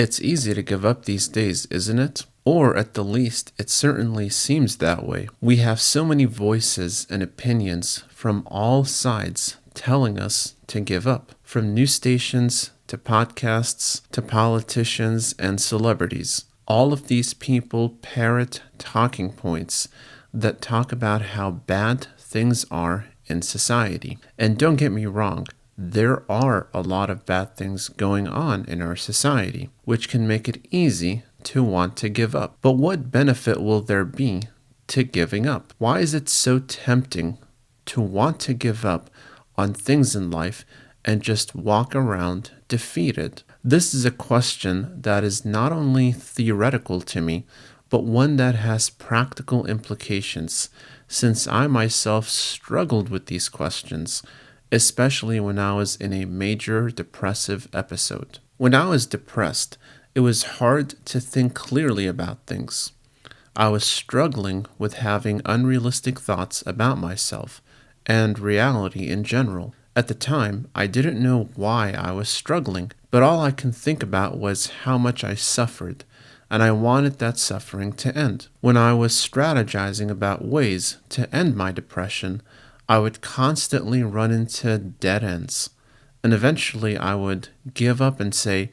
It's easy to give up these days, isn't it? Or at the least, it certainly seems that way. We have so many voices and opinions from all sides telling us to give up, from news stations to podcasts to politicians and celebrities. All of these people parrot talking points that talk about how bad things are in society. And don't get me wrong, there are a lot of bad things going on in our society, which can make it easy to want to give up. But what benefit will there be to giving up? Why is it so tempting to want to give up on things in life and just walk around defeated? This is a question that is not only theoretical to me, but one that has practical implications, since I myself struggled with these questions, especially when I was in a major depressive episode. When I was depressed, it was hard to think clearly about things. I was struggling with having unrealistic thoughts about myself and reality in general. At the time, I didn't know why I was struggling, but all I could think about was how much I suffered, and I wanted that suffering to end. When I was strategizing about ways to end my depression, I would constantly run into dead ends, and eventually I would give up and say,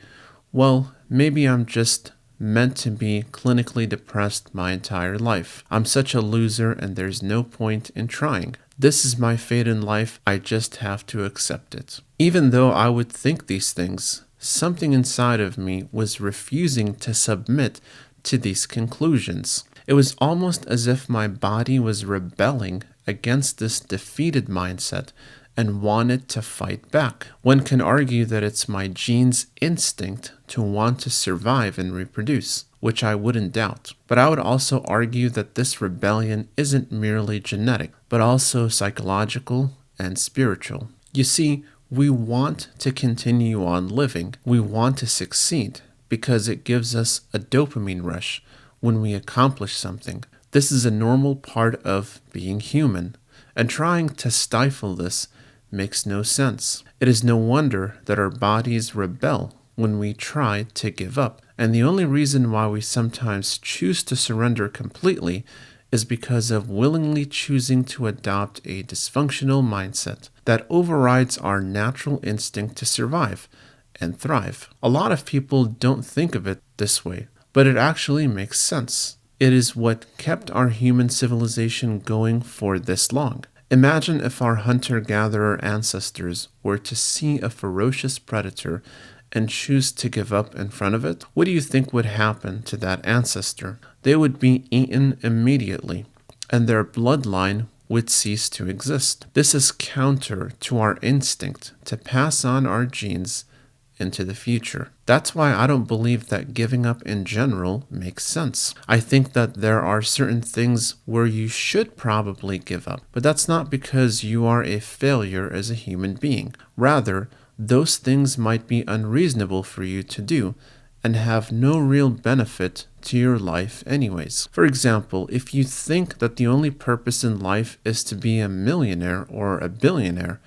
well, maybe I'm just meant to be clinically depressed my entire life. I'm such a loser and there's no point in trying. This is my fate in life, I just have to accept it. Even though I would think these things, something inside of me was refusing to submit to these conclusions. It was almost as if my body was rebelling against this defeated mindset and wanted to fight back. One can argue that it's my gene's instinct to want to survive and reproduce, which I wouldn't doubt. But I would also argue that this rebellion isn't merely genetic, but also psychological and spiritual. You see, we want to continue on living. We want to succeed because it gives us a dopamine rush when we accomplish something. This is a normal part of being human, and trying to stifle this makes no sense. It is no wonder that our bodies rebel when we try to give up. And the only reason why we sometimes choose to surrender completely is because of willingly choosing to adopt a dysfunctional mindset that overrides our natural instinct to survive and thrive. A lot of people don't think of it this way, but it actually makes sense. It is what kept our human civilization going for this long. Imagine if our hunter-gatherer ancestors were to see a ferocious predator and choose to give up in front of it. What do you think would happen to that ancestor? They would be eaten immediately, and their bloodline would cease to exist. This is counter to our instinct to pass on our genes into the future. That's why I don't believe that giving up in general makes sense. I think that there are certain things where you should probably give up, but that's not because you are a failure as a human being. Rather, those things might be unreasonable for you to do and have no real benefit to your life anyways. For example, if you think that the only purpose in life is to be a millionaire or a billionaire,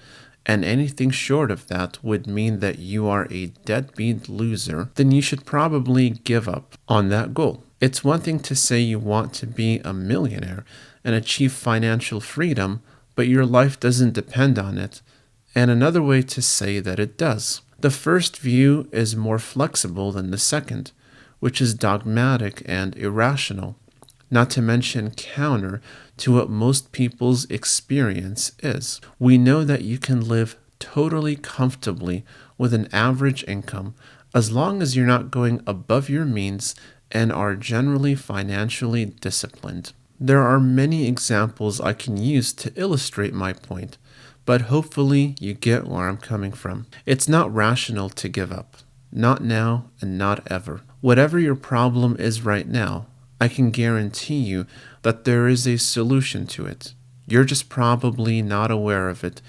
and anything short of that would mean that you are a deadbeat loser, then you should probably give up on that goal. It's one thing to say you want to be a millionaire and achieve financial freedom, but your life doesn't depend on it, and another way to say that it does. The first view is more flexible than the second, which is dogmatic and irrational, not to mention counter to what most people's experience is. We know that you can live totally comfortably with an average income as long as you're not going above your means and are generally financially disciplined. There are many examples I can use to illustrate my point, but hopefully you get where I'm coming from. It's not rational to give up. Not now and not ever. Whatever your problem is right now, I can guarantee you that there is a solution to it. You're just probably not aware of it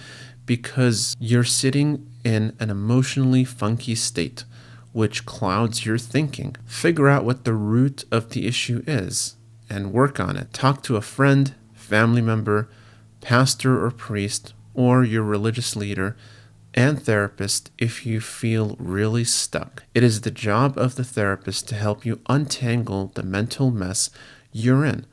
because you're sitting in an emotionally funky state, which clouds your thinking. Figure out what the root of the issue is and work on it. Talk to a friend, family member, pastor or priest, or your religious leader, and therapist if you feel really stuck. It is the job of the therapist to help you untangle the mental mess you're in,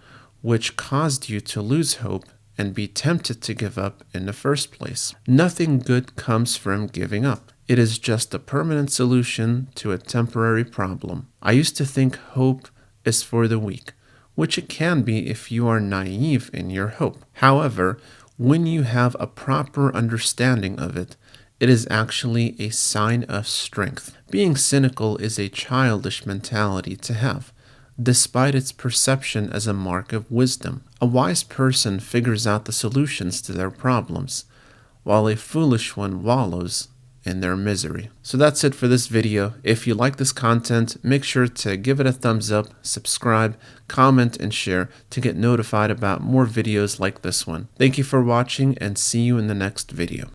which caused you to lose hope and be tempted to give up in the first place. Nothing good comes from giving up. It is just a permanent solution to a temporary problem. I used to think hope is for the weak, which it can be if you are naive in your hope. However, when you have a proper understanding of it, it is actually a sign of strength. Being cynical is a childish mentality to have, despite its perception as a mark of wisdom. A wise person figures out the solutions to their problems, while a foolish one wallows in their misery. So that's it for this video. If you like this content, make sure to give it a thumbs up, subscribe, comment, and share to get notified about more videos like this one. Thank you for watching and see you in the next video.